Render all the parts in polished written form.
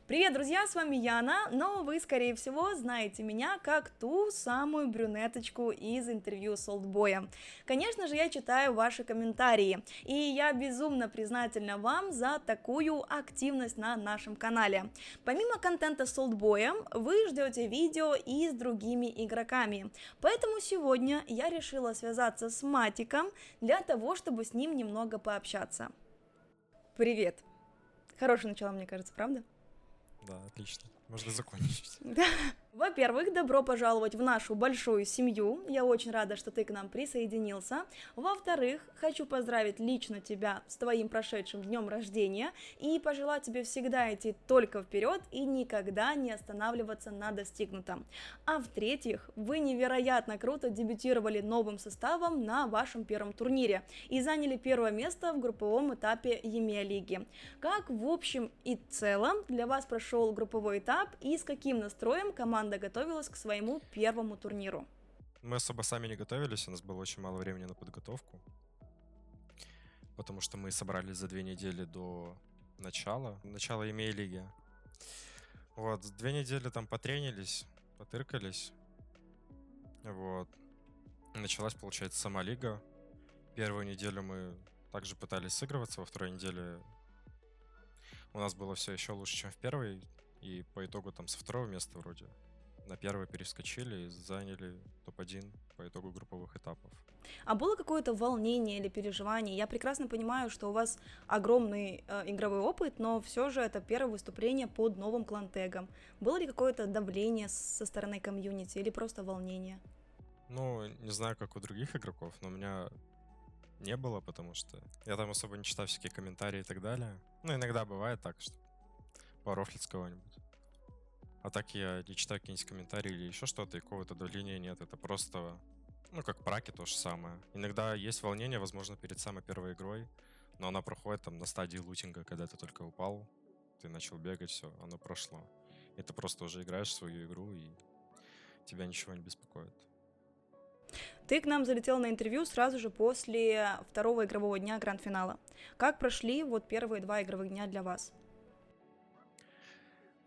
Привет, друзья, с вами Яна, но вы, скорее всего, знаете меня как ту самую брюнеточку из интервью с Олдбоем. Конечно же, я читаю ваши комментарии, и я безумно признательна вам за такую активность на нашем канале. Помимо контента с Олдбоем, вы ждете видео и с другими игроками, поэтому сегодня я решила связаться с Матиком для того, чтобы с ним немного пообщаться. Привет! Хорошее начало, мне кажется, правда? Да, отлично. Можно закончить. Да. Во-первых, добро пожаловать в нашу большую семью. Я очень рада, что ты к нам присоединился. Во-вторых, хочу поздравить лично тебя с твоим прошедшим днем рождения и пожелать тебе всегда идти только вперед и никогда не останавливаться на достигнутом. А в-третьих, вы невероятно круто дебютировали новым составом на вашем первом турнире и заняли первое место в групповом этапе EMEA лиги. Как в общем и целом для вас прошел групповой этап и с каким настроем команда готовилась к своему первому турниру? Мы особо сами не готовились, у нас было очень мало времени на подготовку, потому что мы собрались за 2 недели до начала EMEA лиги. Вот, 2 недели там потренились, потыркались. Вот. Началась, получается, сама лига. Первую неделю мы также пытались сыгрываться, во второй неделе у нас было все еще лучше, чем в первой, и по итогу там со второго места вроде на первый перескочили и заняли топ-1 по итогу групповых этапов. А было какое-то волнение или переживание? Я прекрасно понимаю, что у вас огромный игровой опыт, но все же это первое выступление под новым клан-тегом. Было ли какое-то давление со стороны комьюнити или просто волнение? Ну, не знаю, как у других игроков, но у меня не было, потому что я там особо не читаю всякие комментарии и так далее. Ну, иногда бывает так, что порофлить с кого-нибудь. А так я не читаю какие-нибудь комментарии или еще что-то, и какого-то давления нет. Это просто, ну, как в праке то же самое. Иногда есть волнение, возможно, перед самой первой игрой, но она проходит там на стадии лутинга, когда ты только упал, ты начал бегать, все, оно прошло. И ты просто уже играешь в свою игру, и тебя ничего не беспокоит. Ты к нам залетел на интервью сразу же после второго игрового дня гранд-финала. Как прошли вот первые два игровых дня для вас?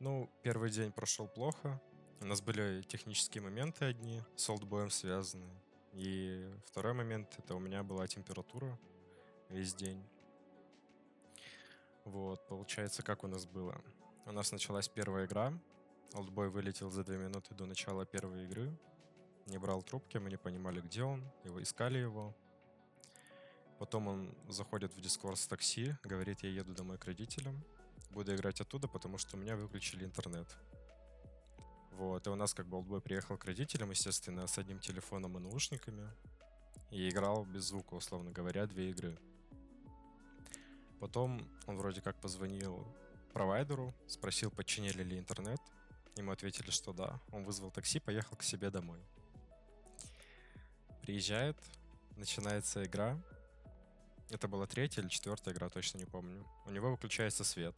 Ну, первый день прошел плохо. У нас были технические моменты одни с олдбоем связаны. И второй момент — это у меня была температура весь день. Вот, получается, как у нас было. У нас началась первая игра. Олдбой вылетел за 2 минуты до начала первой игры. Не брал трубки, мы не понимали, где он. Искали его. Потом он заходит в Discord с такси, говорит, я еду домой к родителям. Буду играть оттуда, потому что у меня выключили интернет. Вот, и у нас как бы олдбой приехал к родителям, естественно, с одним телефоном и наушниками. И играл без звука, условно говоря, 2 игры. Потом он вроде как позвонил провайдеру, спросил, починили ли интернет. Ему ответили, что да. Он вызвал такси, поехал к себе домой. Приезжает, начинается игра. Это была третья или четвертая игра, точно не помню. У него выключается свет.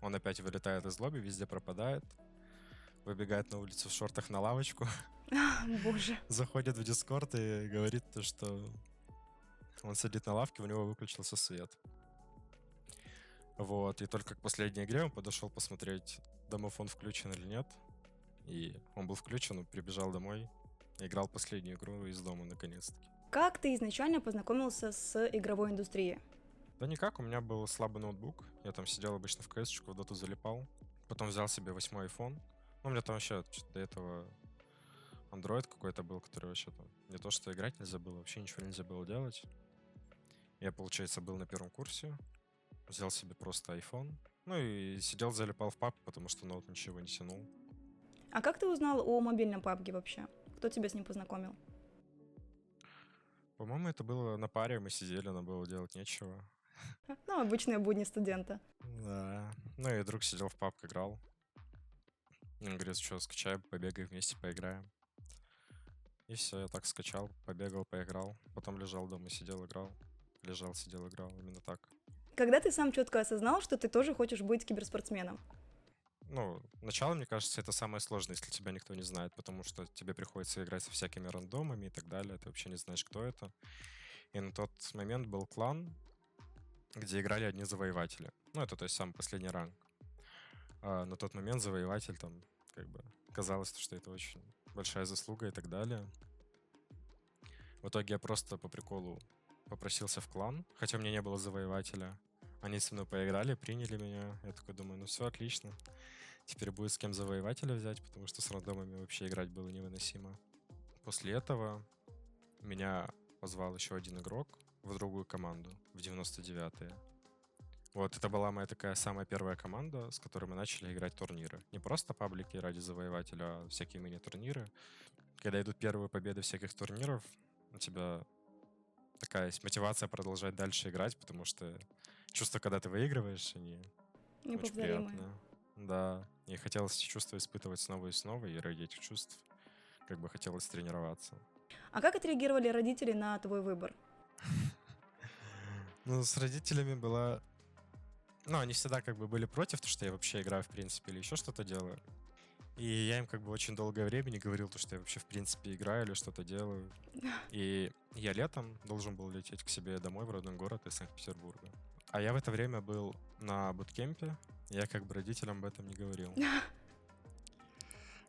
Он опять вылетает из лобби, везде пропадает. Выбегает на улицу в шортах на лавочку. Боже. Заходит в Дискорд и говорит, что он сидит на лавке, у него выключился свет. Вот, и только к последней игре он подошел посмотреть, домофон включен или нет. И он был включен, он прибежал домой, играл последнюю игру из дома наконец-таки. Как ты изначально познакомился с игровой индустрией? Да никак, у меня был слабый ноутбук, я там сидел обычно в CS-очку, в доту залипал. Потом взял себе 8-й iPhone. Ну, у меня там вообще до этого Android какой-то был, который вообще там не то что играть нельзя было, вообще ничего нельзя было делать. Я, получается, был на первом курсе, взял себе просто iPhone, ну и сидел, залипал в паб, потому что ноут ничего не тянул. А как ты узнал о мобильном PUBG вообще? Кто тебя с ним познакомил? По-моему, это было на паре, мы сидели, нам было делать нечего. Ну, обычные будни студента. Да. Ну и друг сидел в паб, играл. Он говорит, что, скачай, побегай вместе, поиграем. И все, я так скачал, побегал, поиграл. Потом лежал дома, сидел, играл. Лежал, сидел, играл. Именно так. Когда ты сам четко осознал, что ты тоже хочешь быть киберспортсменом? Ну, начало, мне кажется, это самое сложное, если тебя никто не знает, потому что тебе приходится играть со всякими рандомами и так далее, ты вообще не знаешь, кто это. И на тот момент был клан, где играли одни завоеватели. Ну, это, то есть, самый последний ранг. А на тот момент завоеватель там, как бы, казалось, что это очень большая заслуга и так далее. В итоге я просто по приколу попросился в клан, хотя у меня не было завоевателя. Они со мной поиграли, приняли меня. Я такой думаю, ну все, отлично. Теперь будет с кем завоевателя взять, потому что с рандомами вообще играть было невыносимо. После этого меня позвал еще один игрок в другую команду, в 99-е. Вот, это была моя такая самая первая команда, с которой мы начали играть турниры. Не просто паблики ради завоевателя, а всякие мини-турниры. Когда идут первые победы всяких турниров, у тебя такая есть мотивация продолжать дальше играть, потому что чувства, когда ты выигрываешь, они очень Неповторимые. приятные. Да, и хотелось эти чувства испытывать снова и снова, и ради этих чувств как бы хотелось тренироваться. А как отреагировали родители на твой выбор? Ну, с родителями была... Ну, они всегда как бы были против, то, что я вообще играю, в принципе, или еще что-то делаю. И я им как бы очень долгое время не говорил, то, что я вообще в принципе играю или что-то делаю. И я летом должен был лететь к себе домой в родной город из Санкт-Петербурга. А я в это время был на буткемпе, я как бы родителям об этом не говорил.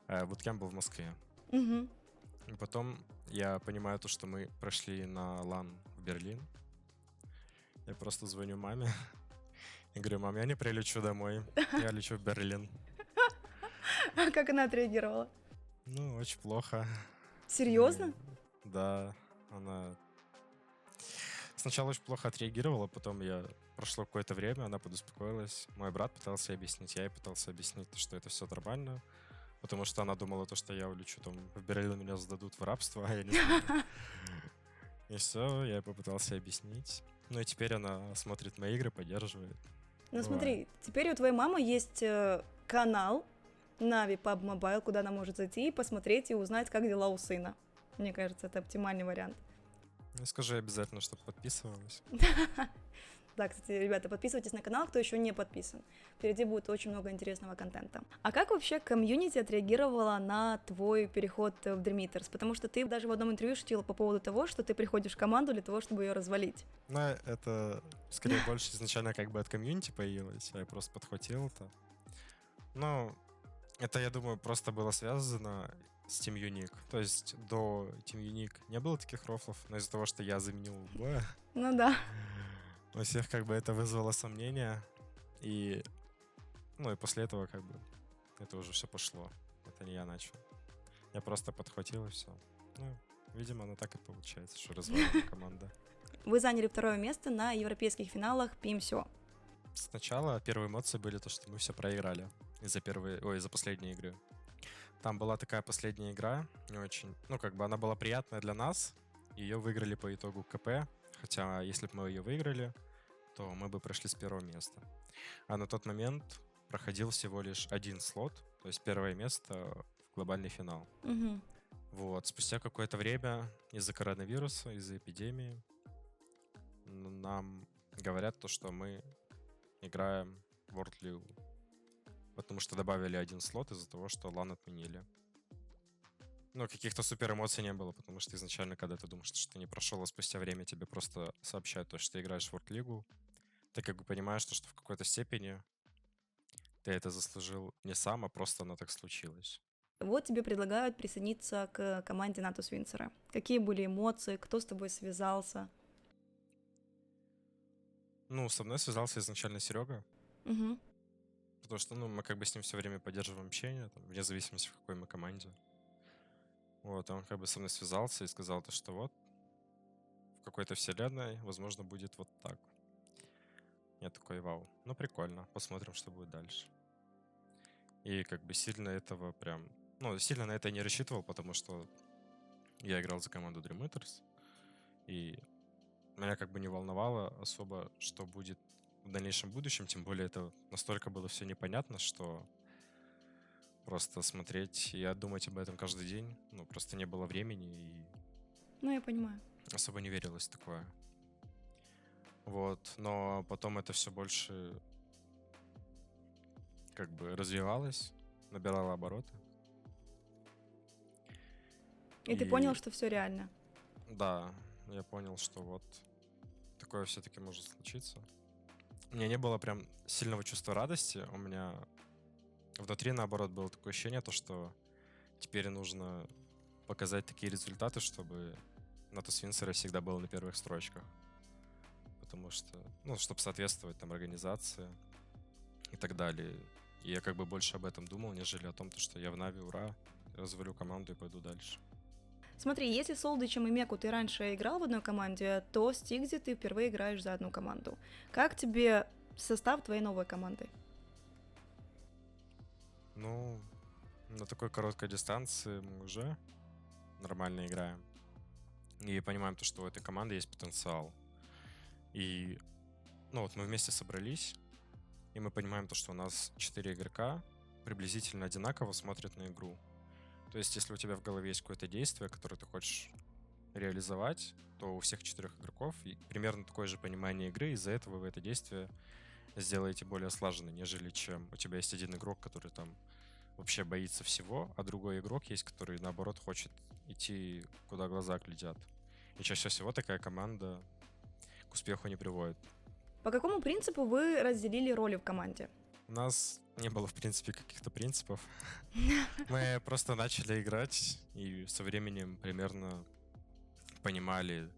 Буткемп был в Москве. Мгм. И потом я понимаю то, что мы прошли на LAN в Берлин. Я просто звоню маме и говорю, мам, я не прилечу домой, я лечу в Берлин. А как она отреагировала? Ну, очень плохо. Серьезно? Да, она сначала очень плохо отреагировала, потом прошло какое-то время, она подуспокоилась. Мой брат пытался объяснить, я ей пытался объяснить, что это все нормально, потому что она думала, то, что я улечу там в Берлин, меня сдадут в рабство, а я не знаю. И все, я ей попытался объяснить. Ну и теперь она смотрит мои игры, поддерживает. Ну Бывает. смотри, теперь у твоей мамы есть канал Navi PUBG Mobile, куда она может зайти и посмотреть и узнать, как дела у сына. Мне кажется, это оптимальный вариант. Ну, скажи обязательно, чтобы подписывалась. Да, кстати, ребята, подписывайтесь на канал, кто еще не подписан. Впереди будет очень много интересного контента. А как вообще комьюнити отреагировала на твой переход в Dream Eaters? Потому что ты даже в одном интервью шутила по поводу того, что ты приходишь в команду для того, чтобы ее развалить. Ну, это скорее больше изначально как бы от комьюнити появилось, а я просто подхватил это. Ну, это, я думаю, просто было связано с Team Unique. То есть до Team Unique не было таких рофлов, но из-за того, что я заменил боя, Ну да. у всех как бы это вызвало сомнения. И, ну и после этого как бы это уже все пошло. Это не я начал. Я просто подхватил и все. Ну, видимо, оно так и получается, что развалена команда. Вы заняли второе место на европейских финалах PMSO. Сначала первые эмоции были то, что мы все проиграли из-за последней игры. Там была такая последняя игра, не очень, ну как бы она была приятная для нас. Ее выиграли по итогу КП, хотя если бы мы ее выиграли, то мы бы прошли с первого места. А на тот момент проходил всего лишь один слот, то есть первое место в глобальный финал. Угу. Вот, спустя какое-то время из-за коронавируса, из-за эпидемии, нам говорят то, что мы играем в World League, потому что добавили один слот из-за того, что LAN отменили. Ну, каких-то супер эмоций не было, потому что изначально, когда ты думаешь, что ты не прошел, а спустя время тебе просто сообщают то, что ты играешь в World League, ты как бы понимаешь, что в какой-то степени ты это заслужил не сам, а просто оно так случилось. Вот тебе предлагают присоединиться к команде Натус Винцера. Какие были эмоции, кто с тобой связался? Ну, со мной связался изначально Серега, Угу. потому что, ну, мы как бы с ним все время поддерживаем общение, там, вне зависимости, в какой мы команде. Вот, он как бы со мной связался и сказал то, что вот, в какой-то вселенной, возможно, будет вот так. Я такой, вау, ну прикольно, посмотрим, что будет дальше. И как бы сильно этого прям, ну, сильно на это не рассчитывал, потому что я играл за команду Dream Eaters, и меня как бы не волновало особо, что будет в дальнейшем будущем, тем более это настолько было все непонятно, что просто смотреть и думать об этом каждый день, ну, просто не было времени, и Ну, я понимаю. особо не верилось в такое. Вот, но потом это все больше как бы развивалось, набирало обороты. И ты понял, что все реально. Да, я понял, что вот такое все-таки может случиться. У меня не было прям сильного чувства радости, у меня Внутри, наоборот, было такое ощущение, то, что теперь нужно показать такие результаты, чтобы НАТО Свинцера всегда было на первых строчках. Потому что, ну, чтобы соответствовать там организации и так далее. И я как бы больше об этом думал, нежели о том, то, что я в Нави, ура, развалю команду и пойду дальше. Смотри, если с Олдычем и Меку ты раньше играл в одной команде, то с Тигзи ты впервые играешь за одну команду. Как тебе состав твоей новой команды? Ну, на такой короткой дистанции мы уже нормально играем. И понимаем то, что у этой команды есть потенциал. И, ну, вот мы вместе собрались, и мы понимаем то, что у нас 4 игрока приблизительно одинаково смотрят на игру. То есть, если у тебя в голове есть какое-то действие, которое ты хочешь реализовать, то у всех 4 игроков примерно такое же понимание игры, и из-за этого вы это действие сделаете более слаженно, нежели чем у тебя есть один игрок, который там вообще боится всего, а другой игрок есть, который, наоборот, хочет идти, куда глаза глядят. И чаще всего такая команда к успеху не приводит. По какому принципу вы разделили роли в команде? У нас не было, в принципе, каких-то принципов. Мы просто начали играть, и со временем примерно понимали,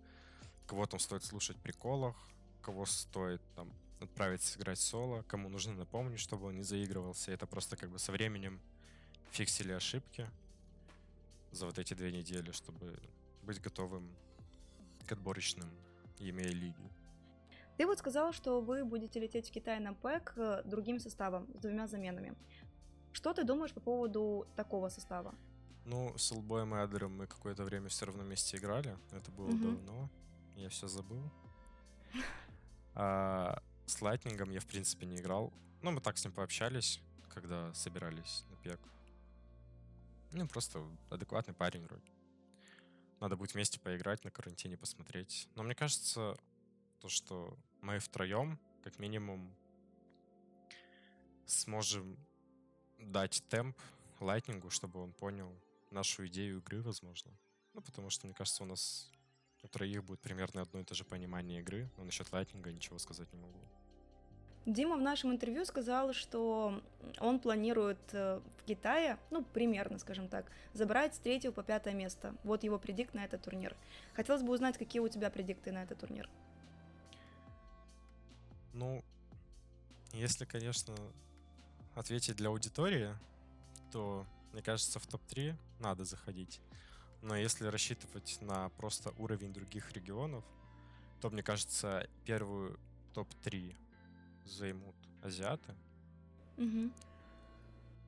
кого там стоит слушать в приколах, кого стоит там отправить сыграть соло, кому нужно напомнить, чтобы он не заигрывался. Это просто как бы со временем фиксили ошибки за вот эти 2 недели, чтобы быть готовым к отборочным EMEA лиги. Ты вот сказал, что вы будете лететь в Китай на ПЭК другим составом, с 2 заменами. Что ты думаешь по поводу такого состава? Ну, с Олдбоем и Адером мы какое-то время все равно вместе играли. Это было Мгм. давно. Я все забыл. А с Лайтнингом я, в принципе, не играл. Ну, мы так с ним пообщались, когда собирались на пек. Ну, просто адекватный парень вроде. Надо будет вместе поиграть, на карантине посмотреть. Но мне кажется, то, что мы втроем, как минимум, сможем дать темп Лайтнингу, чтобы он понял нашу идею игры, возможно. Ну, потому что, мне кажется, у нас у троих будет примерно одно и то же понимание игры, но насчет Лайтнинга ничего сказать не могу. Дима в нашем интервью сказал, что он планирует в Китае, ну, примерно, скажем так, забрать с 3 по 5 место. Вот его предикт на этот турнир. Хотелось бы узнать, какие у тебя предикты на этот турнир. Ну, если, конечно, ответить для аудитории, то, мне кажется, в топ-3 надо заходить. Но если рассчитывать на просто уровень других регионов, то, мне кажется, первую топ-3 займут азиаты. Мгм.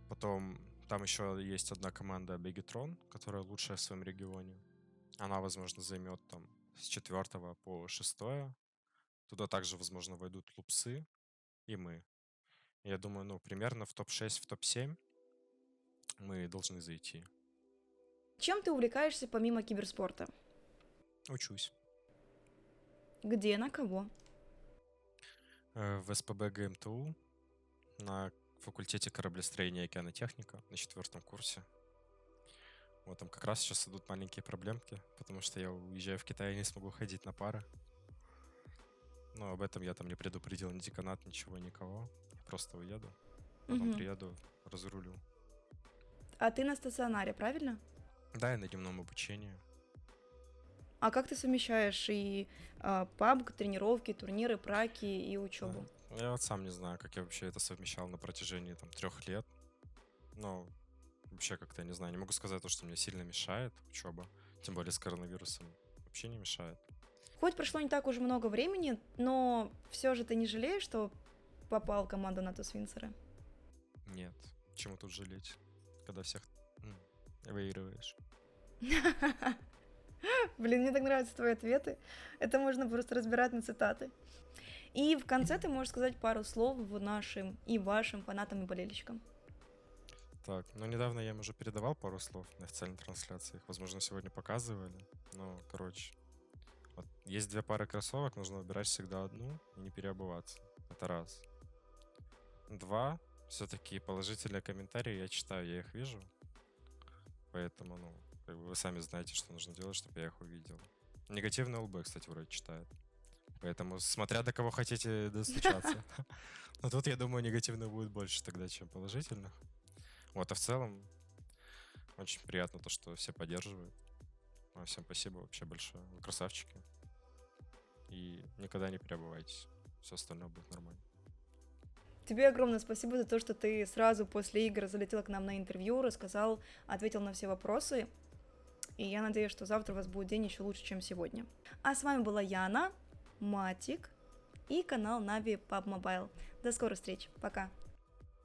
Потом там еще есть одна команда Бегетрон, которая лучшая в своем регионе. Она, возможно, займет там с 4 по 6. Туда также, возможно, войдут Лупсы и мы. Я думаю, ну, примерно в топ-6, в топ-7 мы должны зайти. Чем ты увлекаешься помимо киберспорта? Учусь. Где, на кого? В СПБ ГМТУ на факультете кораблестроения и океанотехника на 4 курсе. Вот там как раз сейчас идут маленькие проблемки, потому что я уезжаю в Китай и не смогу ходить на пары. Но об этом я там не предупредил ни деканат, ничего, никого. Я просто уеду, потом Мгм. приеду, разрулю. А ты на стационаре, правильно? Да, я на дневном обучении. А как ты совмещаешь и пабг, тренировки, турниры, праки и учебу? Я вот сам не знаю, как я вообще это совмещал на протяжении там 3 лет. Но вообще как-то, я не знаю, не могу сказать то, что мне сильно мешает учеба. Тем более с коронавирусом вообще не мешает. Хоть прошло не так уж много времени, но все же ты не жалеешь, что попал в команду НАТО Свинцера? Нет, чему тут жалеть, когда всех выигрываешь. Блин, мне так нравятся твои ответы. Это можно просто разбирать на цитаты. И в конце ты можешь сказать пару слов нашим и вашим фанатам и болельщикам. Так, ну недавно я им уже передавал пару слов на официальной трансляции. Их, возможно, сегодня показывали. Но, короче, вот есть 2 пары кроссовок, нужно выбирать всегда одну и не переобуваться. Это раз. 2, все-таки положительные комментарии я читаю, я их вижу. Поэтому, ну, как бы вы сами знаете, что нужно делать, чтобы я их увидел. Негативные ЛБ, кстати, вроде читает. Поэтому, смотря до кого хотите достучаться. Но тут, я думаю, негативных будет больше тогда, чем положительных. Вот, а в целом очень приятно то, что все поддерживают. Всем спасибо вообще большое. Вы красавчики. И никогда не переобувайтесь. Все остальное будет нормально. Тебе огромное спасибо за то, что ты сразу после игр залетел к нам на интервью, рассказал, ответил на все вопросы. И я надеюсь, что завтра у вас будет день еще лучше, чем сегодня. А с вами была Яна, Матик и канал Нави PUBG Mobile. До скорых встреч. Пока.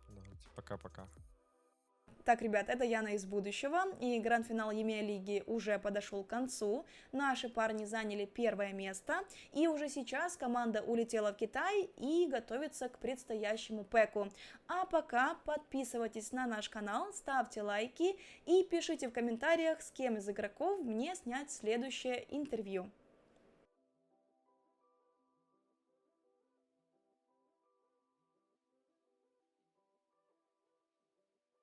Давайте. Пока-пока. Так, ребят, это Яна из будущего, и гранд-финал EMEA лиги уже подошел к концу. Наши парни заняли первое место, и уже сейчас команда улетела в Китай и готовится к предстоящему пэку. А пока подписывайтесь на наш канал, ставьте лайки и пишите в комментариях, с кем из игроков мне снять следующее интервью.